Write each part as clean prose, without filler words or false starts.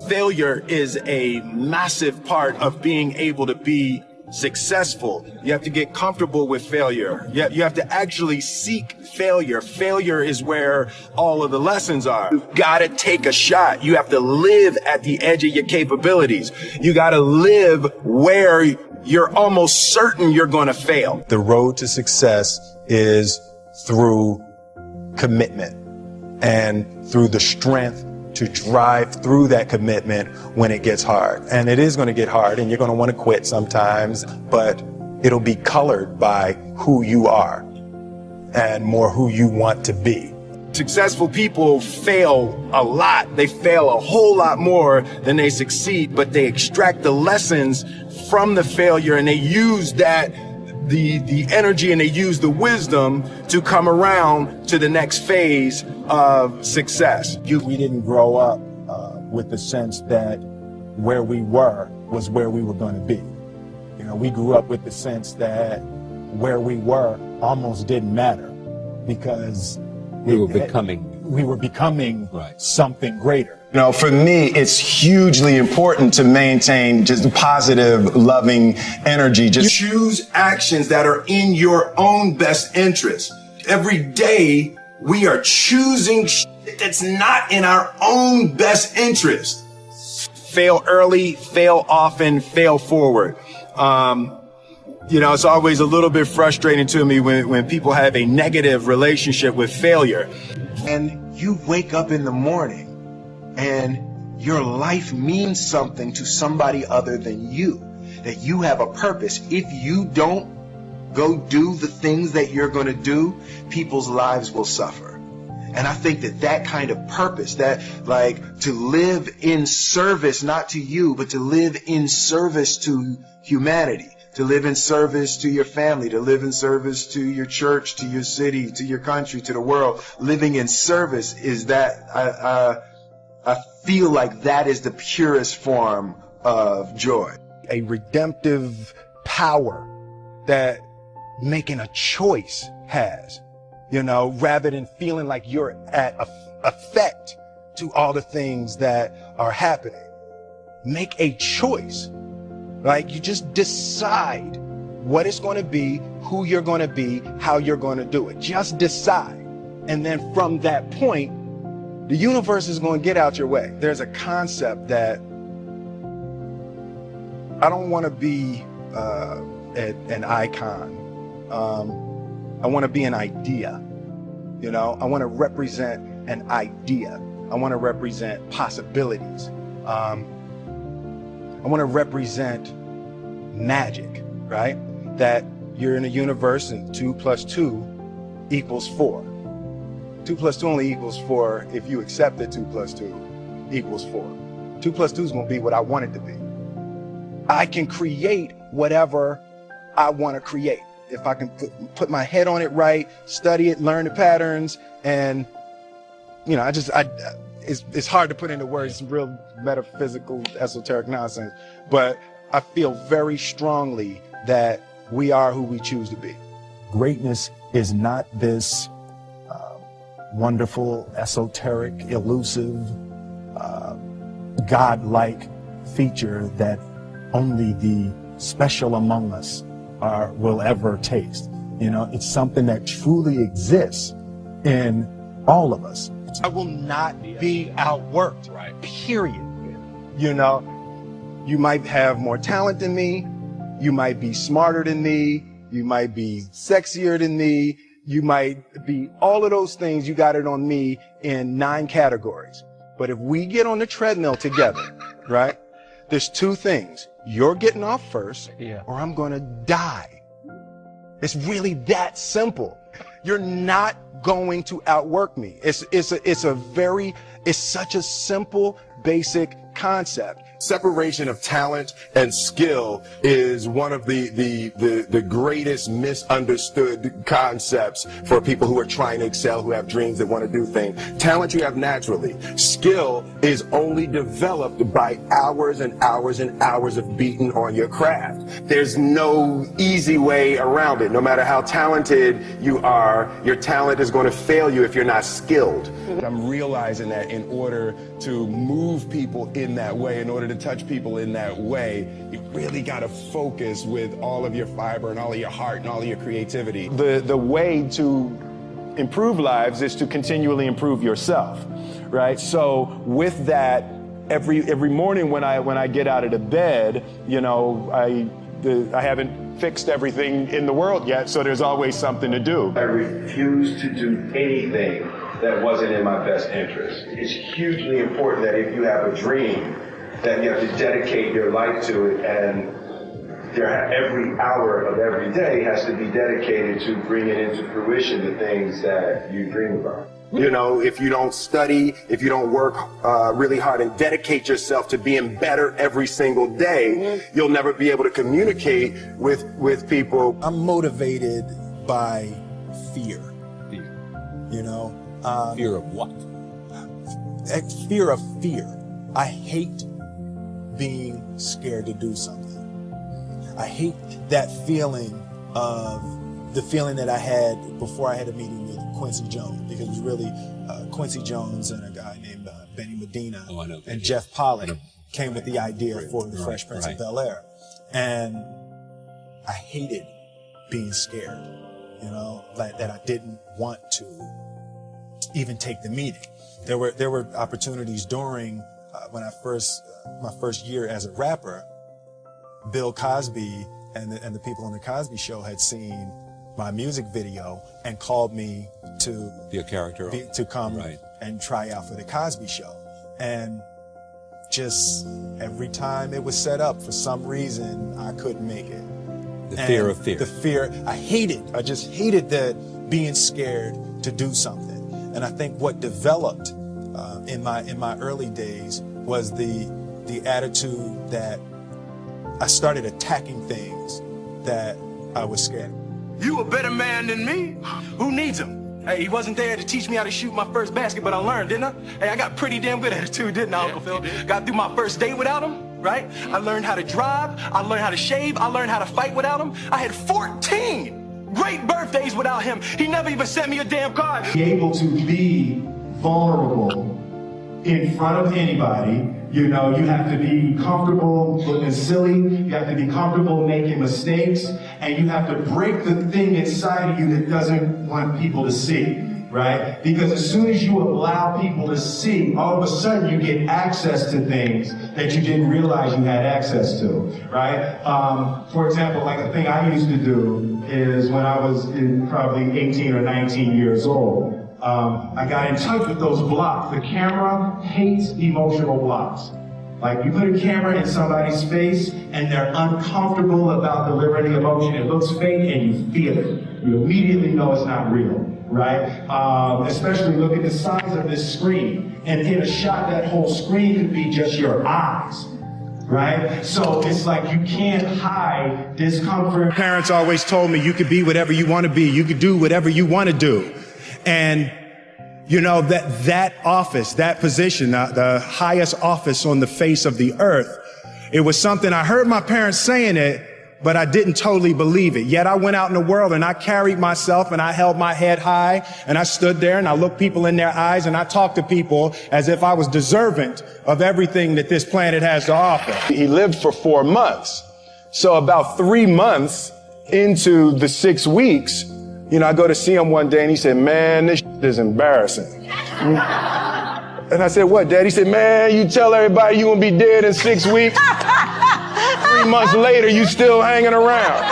Failure is a massive part of being able to be successful. You have to get comfortable with failure. You have to actually seek failure. Failure is where all of the lessons are. You've got to take a shot. You have to live at the edge of your capabilities. You got to live where you're almost certain you're going to fail. The road to success is through commitment and through the strength to drive through that commitment when it gets hard. And it is going to get hard and you're going to want to quit sometimes, but it'll be colored by who you are and more who you want to be. Successful people fail a lot. They fail a whole lot more than they succeed, but they extract the lessons from the failure and they use that the energy and they use the wisdom to come around to the next phase of success. We didn't grow up with the sense that where we were was where we were going to be. You know, we grew up with the sense that where we were almost didn't matter because we were becoming right. something greater. You know, for me, it's hugely important to maintain just positive, loving energy. Just choose actions that are in your own best interest. Every day, we are choosing shit that's not in our own best interest. Fail early, fail often, fail forward. You know, it's always a little bit frustrating to me when people have a negative relationship with failure. And you wake up in the morning and your life means something to somebody other than you, that you have a purpose. If you don't go do the things that you're going to do, people's lives will suffer. And I think that kind of purpose, that like to live in service, not to you, but to live in service to humanity, to live in service to your family, to live in service to your church, to your city, to your country, to the world. Living in service is that, I feel like that is the purest form of joy. A redemptive power that making a choice has, you know, rather than feeling like you're at effect to all the things that are happening. Make a choice. Like you just decide what it's going to be, who you're going to be, how you're going to do it. Just decide. And then from that point, the universe is going to get out your way. There's a concept that I don't want to be an icon. I want to be an idea. You know, I want to represent an idea. I want to represent possibilities. I want to represent magic, right? That you're in a universe and 2 + 2 = 4. 2 + 2 only equals 4 if you accept that 2 + 2 = 4. 2 + 2 is going to be what I want it to be. I can create whatever I want to create. If I can put my head on it right, study it, learn the patterns, and, you know, it's hard to put into words, some real metaphysical, esoteric nonsense, but I feel very strongly that we are who we choose to be. Greatness is not this wonderful, esoteric, elusive, God-like feature that only the special among us will ever taste. You know, it's something that truly exists in all of us. I will not be outworked, right? Period. You know, you might have more talent than me, you might be smarter than me, you might be sexier than me, you might be all of those things. You got it on me in 9 categories. But if we get on the treadmill together, right, there's 2 things. You're getting off first, or I'm going to die. It's really that simple. You're not going to outwork me. It's such a simple, basic concept. Separation of talent and skill is one of the greatest misunderstood concepts for people who are trying to excel, who have dreams that want to do things. Talent you have naturally. Skill is only developed by hours and hours and hours of beating on your craft. There's no easy way around it. No matter how talented you are, your talent is going to fail you if you're not skilled. I'm realizing that in order to move people in that way, in order to touch people in that way, you really got to focus with all of your fiber and all of your heart and all of your creativity. The way to improve lives is to continually improve yourself, right? So with that, every morning when I get out of the bed, you know, I haven't fixed everything in the world yet, so there's always something to do. I refuse to do anything that wasn't in my best interest. It's hugely important that if you have a dream, that you have to dedicate your life to it, and every hour of every day has to be dedicated to bringing into fruition the things that you dream about. You know, if you don't study, if you don't work really hard and dedicate yourself to being better every single day, you'll never be able to communicate with people. I'm motivated by fear. You know? Fear of what? Fear of fear. I hate being scared to do something. I hate that feeling of the feeling that I had before I had a meeting with Quincy Jones, because it was really Quincy Jones and a guy named Benny Medina and Jeff Pollack came with the idea for the Fresh Prince of Bel-Air. And I hated being scared, you know, like that I didn't want to even take the meeting. There were opportunities during when my first year as a rapper. Bill Cosby and the people on the Cosby Show had seen my music video and called me to be a character, to come and try out for the Cosby Show. And just every time it was set up, for some reason I couldn't make it. The fear of fear. The fear. I just hated that being scared to do something. And I think what developed in my early days was the attitude that I started attacking things that I was scared of. You a better man than me? Who needs him? Hey, he wasn't there to teach me how to shoot my first basket, but I learned, didn't I? Hey, I got pretty damn good at it too, didn't I, Uncle Phil? Got through my first date without him, right? I learned how to drive, I learned how to shave, I learned how to fight without him. I had 14 great birthdays without him. He never even sent me a damn card. Be able to be vulnerable in front of anybody. You know, you have to be comfortable looking silly, you have to be comfortable making mistakes, and you have to break the thing inside of you that doesn't want people to see, right? Because as soon as you allow people to see, all of a sudden you get access to things that you didn't realize you had access to, right? For example, like the thing I used to do is when I was probably 18 or 19 years old, I got in touch with those blocks. The camera hates emotional blocks. Like, you put a camera in somebody's face and they're uncomfortable about delivering the emotion. It looks fake and you feel it. You immediately know it's not real, right? Especially look at the size of this screen. And in a shot, that whole screen could be just your eyes, right? So it's like you can't hide discomfort. Parents always told me you could be whatever you want to be. You could do whatever you want to do. And, you know, that office, that position, the highest office on the face of the earth, it was something I heard my parents saying it, but I didn't totally believe it. Yet I went out in the world and I carried myself and I held my head high and I stood there and I looked people in their eyes and I talked to people as if I was deserving of everything that this planet has to offer. He lived for 4 months. So about 3 months into the 6 weeks, you know, I go to see him one day and he said, "Man, this is embarrassing." And I said, "What, Dad?" He said, "Man, you tell everybody you gonna be dead in 6 weeks. 3 months later, you still hanging around."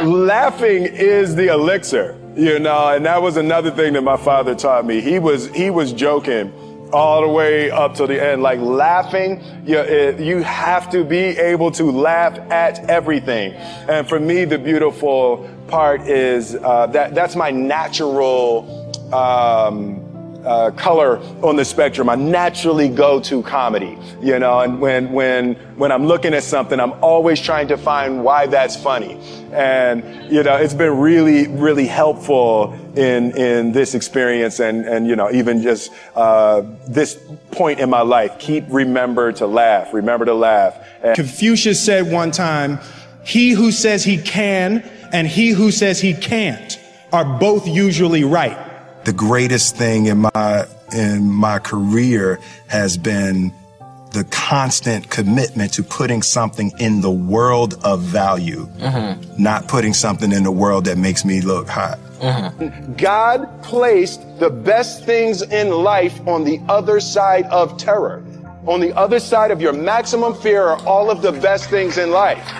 Laughing is the elixir, you know, and that was another thing that my father taught me. He was joking all the way up to the end. Like, laughing, you have to be able to laugh at everything. And for me, the beautiful part is that's my natural color on the spectrum, I naturally go to comedy, you know, and when I'm looking at something, I'm always trying to find why that's funny. And, you know, it's been really, really helpful in this experience and, you know, even just, this point in my life. Remember to laugh. And Confucius said one time, he who says he can and he who says he can't are both usually right. The greatest thing in my career has been the constant commitment to putting something in the world of value, not putting something in the world that makes me look hot. God placed the best things in life on the other side of terror. On the other side of your maximum fear are all of the best things in life.